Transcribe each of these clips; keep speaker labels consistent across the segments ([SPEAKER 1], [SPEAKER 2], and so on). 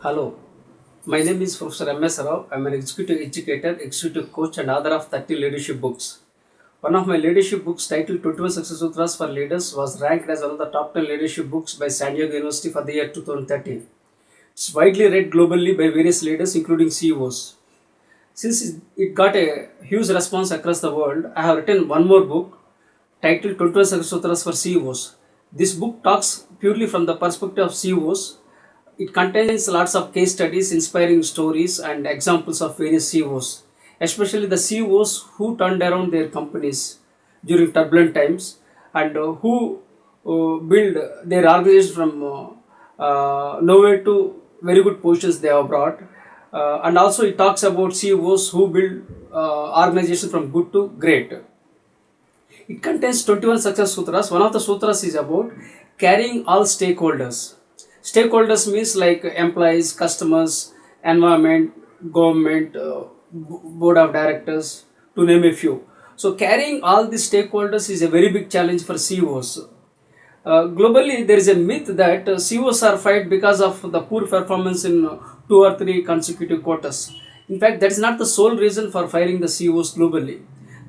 [SPEAKER 1] Hello, my name is Professor M.S. Rao. I'm an executive educator, executive coach, and author of 30 leadership books. One of my leadership books, titled 21 Success Sutras for Leaders, was ranked as one of the top 10 leadership books by San Diego University for the year 2013. It's widely read globally by various leaders, including CEOs. Since it got a huge response across the world, I have written one more book titled 21 Success Sutras for CEOs. This book talks purely from the perspective of CEOs. It contains lots of case studies, inspiring stories, and examples of various CEOs, especially the CEOs who turned around their companies during turbulent times and who build their organization from nowhere to very good positions they have brought. And also, it talks about CEOs who build organization from good to great. It contains 21 success sutras. One of the sutras is about carrying all stakeholders. Stakeholders means like employees, customers, environment, government, board of directors, to name a few. So carrying all these stakeholders is a very big challenge for CEOs. Globally, there is a myth that CEOs are fired because of the poor performance in two or three consecutive quarters. In fact, that is not the sole reason for firing the CEOs globally.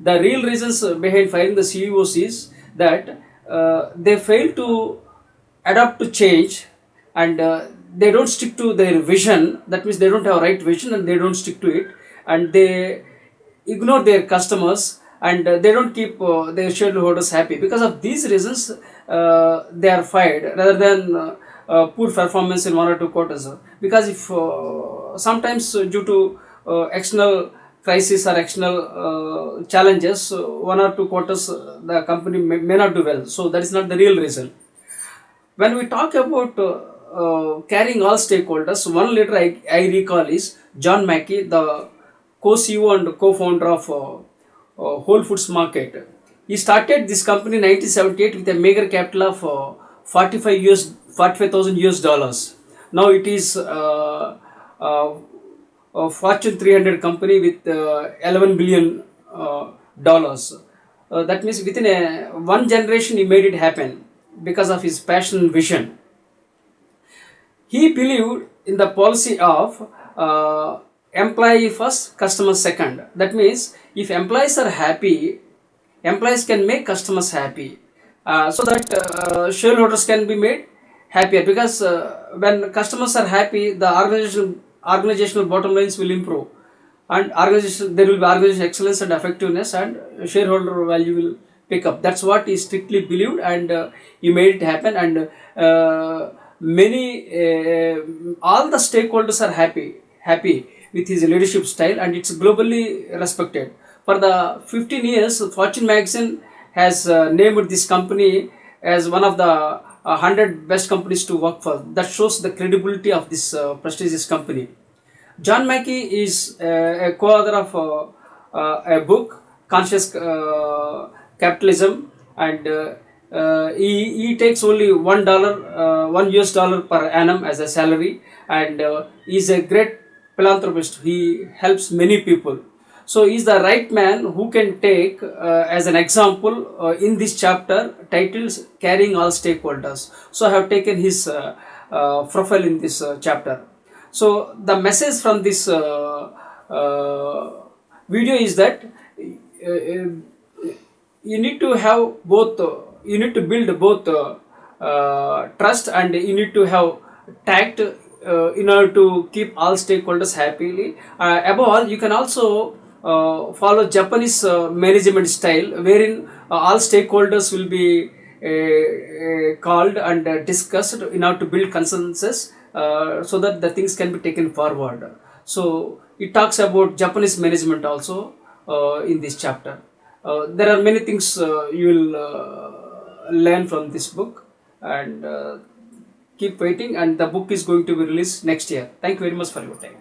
[SPEAKER 1] The real reasons behind firing the CEOs is that they fail to adapt to change and they don't stick to their vision. That means they don't have a right vision and they don't stick to it, and they ignore their customers, and they don't keep their shareholders happy. Because of these reasons, they are fired rather than poor performance in one or two quarters. Because if sometimes due to external crisis or external challenges, one or two quarters the company may not do well. So that is not the real reason. When we talk about carrying all stakeholders, one leader I recall is John Mackey, the co-CEO and co-founder of Whole Foods Market. He started this company in 1978 with a meager capital of 45,000 US dollars. Now it is a Fortune 300 company with 11 billion dollars. That means within one generation he made it happen because of his passion and vision. He believed in the policy of employee first, customer second. That means if employees are happy, employees can make customers happy, so that shareholders can be made happier. Because when customers are happy, the organizational bottom lines will improve, and organization there will be organizational excellence and effectiveness, and shareholder value will pick up. That's what he strictly believed, and he made it happen. And many all the stakeholders are happy with his leadership style, and it's globally respected. For the 15 years, Fortune magazine has named this company as one of the 100 best companies to work for. That shows the credibility of this prestigious company. John Mackey is a co-author of a book, Conscious Capitalism, and he takes only $1, one US dollar per annum as a salary, and he's a great philanthropist. He helps many people. So he's the right man who can take as an example in this chapter titled Carrying All Stakeholders. So I have taken his profile in this chapter. So the message from this video is that you need to have both. You need to build both trust, and you need to have tact in order to keep all stakeholders happily. Above all, you can also follow Japanese management style, wherein all stakeholders will be called and discussed in order to build consensus, so that the things can be taken forward. So it talks about Japanese management also in this chapter. There are many things you will learn from this book, and keep waiting, and the book is going to be released next year. Thank you very much for your time.